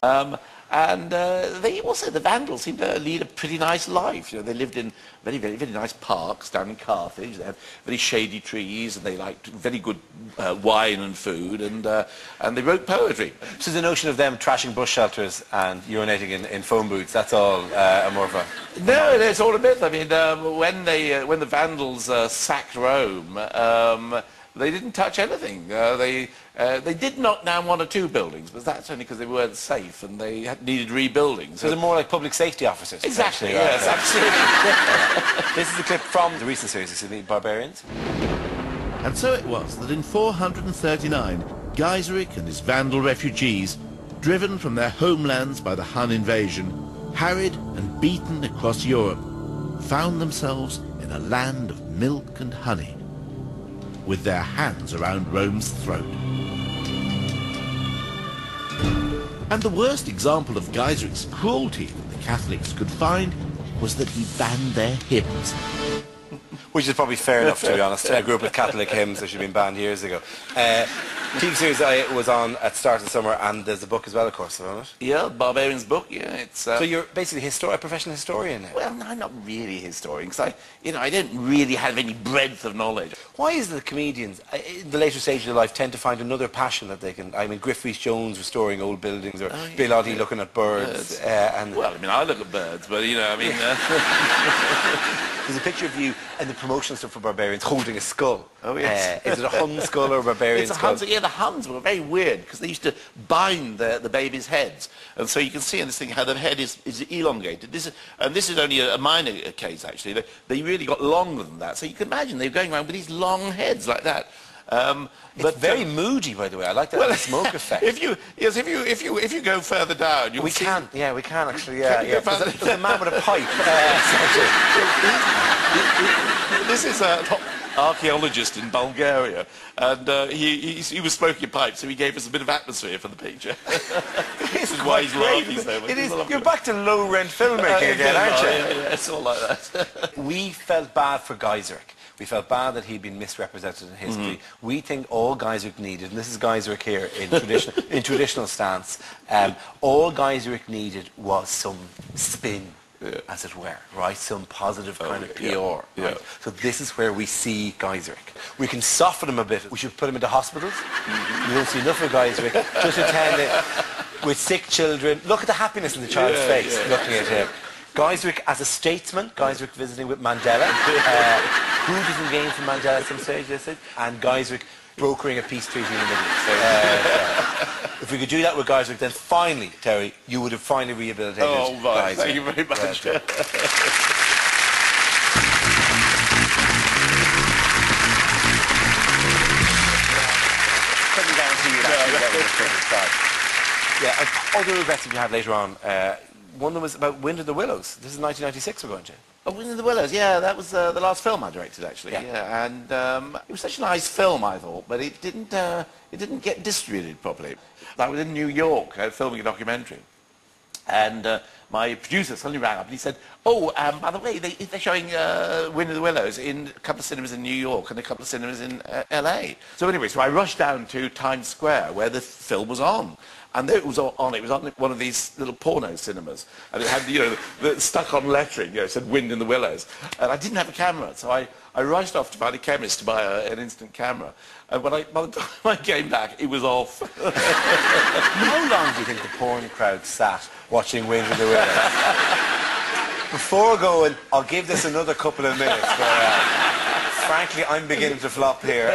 And they also, the Vandals seemed to lead a pretty nice life. You know, they lived in very, very, very nice parks down in Carthage. They had very shady trees, and they liked very good wine and food, and they wrote poetry. So the notion of them trashing bus shelters and urinating in phone booths, that's all more of a... No, it's all a myth. I mean, when the Vandals sacked Rome, they didn't touch anything. They did knock down one or two buildings, but that's only because they weren't safe and they needed rebuilding. So they're more like public safety officers. Exactly, yes, absolutely. This is a clip from the recent series of the Barbarians. And so it was that in 439, Gaiseric and his Vandal refugees, driven from their homelands by the Hun invasion, harried and beaten across Europe, found themselves in a land of milk and honey, with their hands around Rome's throat. And the worst example of Gaiseric's cruelty that the Catholics could find was that he banned their hymns. Which is probably fair enough, to be honest. A group of Catholic hymns that should have been banned years ago. TV series I was on at the start of the summer, and there's a book as well, of course, isn't it? Yeah, Barbarians book, yeah. It's, so you're basically a professional historian now? Well, no, I'm not really a historian, because I don't really have any breadth of knowledge. Why is it that comedians, in the later stage of their life, tend to find another passion that they can... I mean, Griff Rhys-Jones restoring old buildings, or Bill Oddie looking at birds. Well, I mean, I look at birds, but, you know, I mean... There's a picture of you and the promotional stuff for Barbarians holding a skull. Oh, yes. Is it a Hun skull or a Barbarian skull? It's a Hun. Yeah, the Huns were very weird because they used to bind the babies' heads. And so you can see in this thing how the head is elongated. This is only a minor case, actually. They really got longer than that. So you can imagine they were going around with these long heads like that. But very moody, by the way. I like that smoke effect. If you go further down, we can actually. There's a man with a pipe. This is an archaeologist in Bulgaria, and he was smoking a pipe, so he gave us a bit of atmosphere for the picture. This is why he's laughing so much. It is. You're back to low-rent filmmaking again, aren't you? Yeah, it's all like that. We felt bad for Gaiseric. We felt bad that he'd been misrepresented in history. We think all Gaiseric needed, and this is Gaiseric here in traditional stance, all Gaiseric needed was some spin, as it were, right? Some positive kind of PR. Right? So this is where we see Gaiseric. We can soften him a bit. We should put him into hospitals. You don't see enough of Gaiseric. Just attend it with sick children. Look at the happiness in the child's face looking at him. Gaiseric as a statesman, Gaiseric visiting with Mandela, who doesn't gain from Mandela at some stage, they said, and Gaiseric brokering a peace treaty in the Middle East. If we could do that with Gaiseric, then finally, Terry, you would have finally rehabilitated Gaiseric. Thank you very much. Couldn't guarantee you that. Yeah, other regrets that you had later on, one of them was about Wind in the Willows. This is 1996 we're going to. Oh, Wind in the Willows, yeah, that was the last film I directed, actually. Yeah. And it was such a nice film, I thought, but it didn't get distributed properly. I was in New York filming a documentary, and my producer suddenly rang up and he said, oh, by the way, they're showing Wind in the Willows in a couple of cinemas in New York and a couple of cinemas in LA. So anyway, so I rushed down to Times Square where the film was on. And it was on one of these little porno cinemas. And it had, you know, the stuck-on lettering, you know, it said Wind in the Willows. And I didn't have a camera, so I rushed off to find a chemist to buy an instant camera. And by the time I came back, it was off. How long do you think the porn crowd sat watching Wind in the Willows? Before going, I'll give this another couple of minutes, but frankly, I'm beginning to flop here.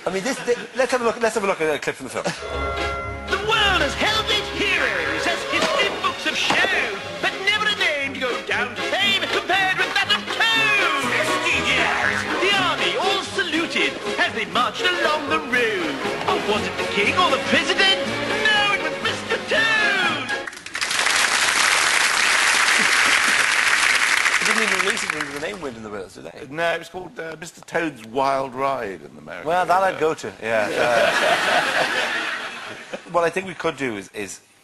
I mean, let's have a look at a clip from the film. The world has held its heroes, as history books have shown, but never a name to go down to fame compared with that of Toad. The army all saluted as they marched along the road. Oh, was it the king or the president? No, it was Mr. Toad. They didn't even release it under the name Wind in the Willows, did they? No, it was called Mr. Toad's Wild Ride in America. Well, that I'd go to, yeah. What I think we could do is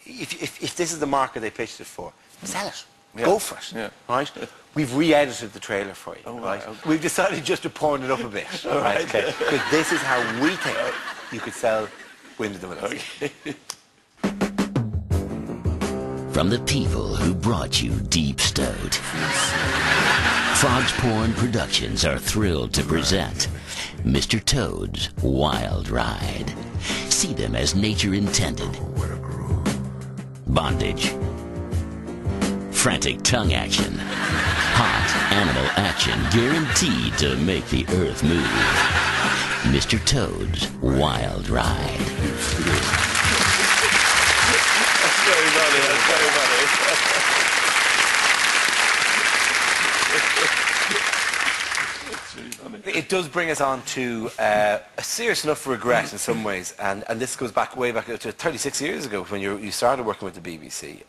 if this is the market they pitched it for, sell it. Go for it, right? We've re-edited the trailer for you, right? Okay. We've decided just to porn it up a bit, right? Okay. Because this is how we think you could sell into the minutes. Okay. From the people who brought you Deep Stout, Frogs Porn Productions are thrilled to present Mr. Toad's Wild Ride. See them as nature intended. Bondage. Frantic tongue action. Hot animal action guaranteed to make the earth move. Mr. Toad's Wild Ride. That's very funny, that's very funny. It does bring us on to a serious enough regret in some ways, and this goes back way back to 36 years ago when you started working with the BBC,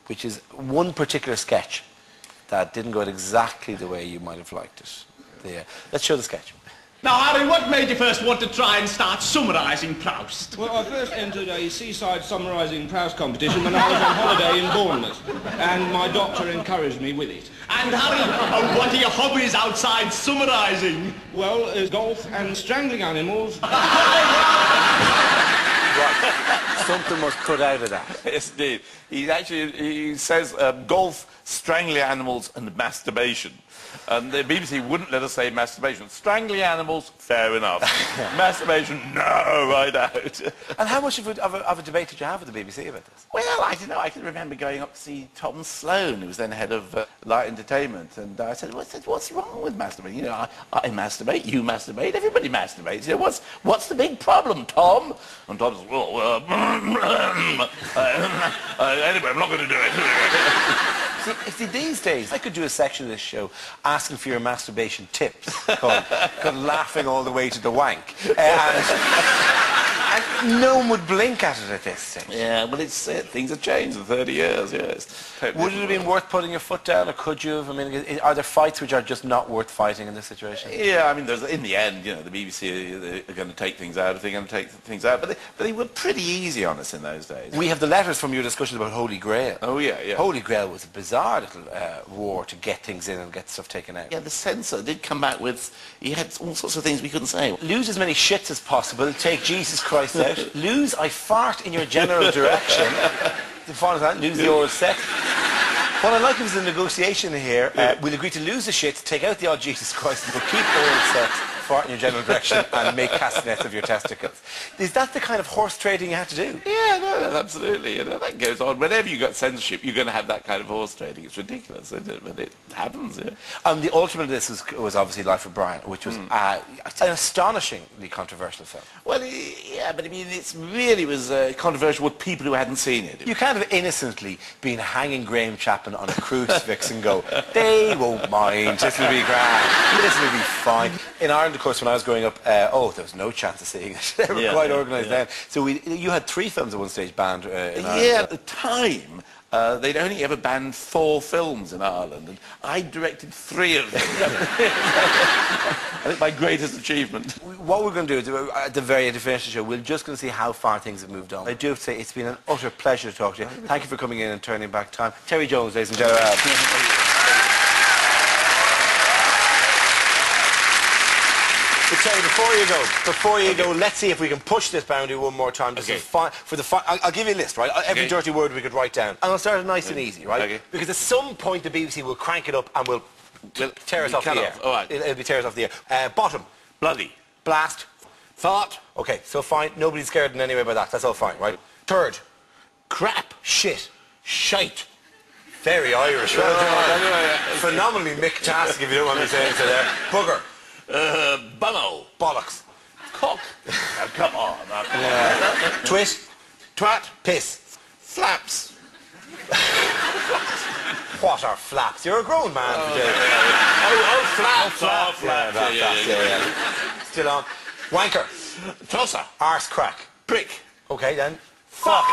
which is one particular sketch that didn't go out exactly the way you might have liked it. Let's show the sketch. Now, Harry, what made you first want to try and start summarising Proust? Well, I first entered a seaside summarising Proust competition when I was on holiday in Bournemouth, and my doctor encouraged me with it. And, Harry, what are your hobbies outside summarising? Well, golf and strangling animals. Right. Something was cut out of that. Yes, indeed. He says golf, strangling animals and masturbation. And the BBC wouldn't let us say masturbation. Strangling animals, fair enough. Masturbation, no, right out. And how much of a debate did you have with the BBC about this? Well, I don't know. I can remember going up to see Tom Sloan, who was then head of light entertainment, and I said, what's wrong with masturbating? You know, I masturbate, you masturbate, everybody masturbates. You know, what's the big problem, Tom? And Tom says, well, anyway, I'm not going to do it. See, these days, I could do a section of this show asking for your masturbation tips, called Laughing All the Way to the Wank. And no one would blink at it at this stage. Yeah, well, things have changed in 30 years, yes. Totally. Would it have been worth putting your foot down, or could you have? I mean, are there fights which are just not worth fighting in this situation? Yeah, I mean, in the end, you know, the BBC are going to take things out if they're going to take things out, but they were pretty easy on us in those days. We have the letters from your discussions about Holy Grail. Oh, yeah, yeah. Holy Grail was a bizarre little war to get things in and get stuff taken out. Yeah, the censor did come back with, he had all sorts of things we couldn't say. Lose as many shits as possible, take Jesus Christ out. Lose, I fart in your general direction. The final time, lose the oral sex. What I like is the negotiation here. We'll agree to lose the shit, take out the odd Jesus Christ, but keep oral sex, fart in your general direction, and make castanets of your testicles. Is that the kind of horse trading you have to do? Yeah, no, absolutely. You know, that goes on. Whenever you got censorship, you're going to have that kind of horse trading. It's ridiculous, isn't it? But it happens, yeah. The ultimate of this was obviously Life of Brian, which was an astonishingly controversial film. Well, yeah, but I mean, it really was controversial with people who hadn't seen it. You can't have innocently been hanging Graham Chapman on a crucifix and go, they won't mind, this will be grand, this will be fine. In Ireland, of course, when I was growing up, there was no chance of seeing it. They were quite organised then. So you had 3 films at one stage banned in Ireland. Yeah, at the time, they'd only ever banned 4 films in Ireland, and I directed 3 of them. I think my greatest achievement. What we're going to do at the very end of the show, we're just going to see how far things have moved on. I do have to say it's been an utter pleasure to talk to you. Thank you for coming in and turning back time. Terry Jones, ladies and gentlemen. But Terry, before you go, let's see if we can push this boundary one more time. Just I'll give you a list, right? Every dirty word we could write down. And I'll start it nice and easy, right? Okay. Because at some point the BBC will crank it up and will tear us off the air. All right. It'll be tear us off the air. Bottom. Bloody. Blast. Fart. Okay, so fine. Nobody's scared in any way by that. That's all fine, right? Third. Crap. Shit. Shite. Very Irish. Phenomenally mick-tastic, if you don't want me saying so there. Bugger. Bummo. Bollocks. Cock. Oh, come on. Twist. Twat. Piss. Flaps. What are flaps? You're a grown man today. Flaps. Yeah. Still on. Wanker. Tosser. Arse crack. Prick. Okay, then. Fuck.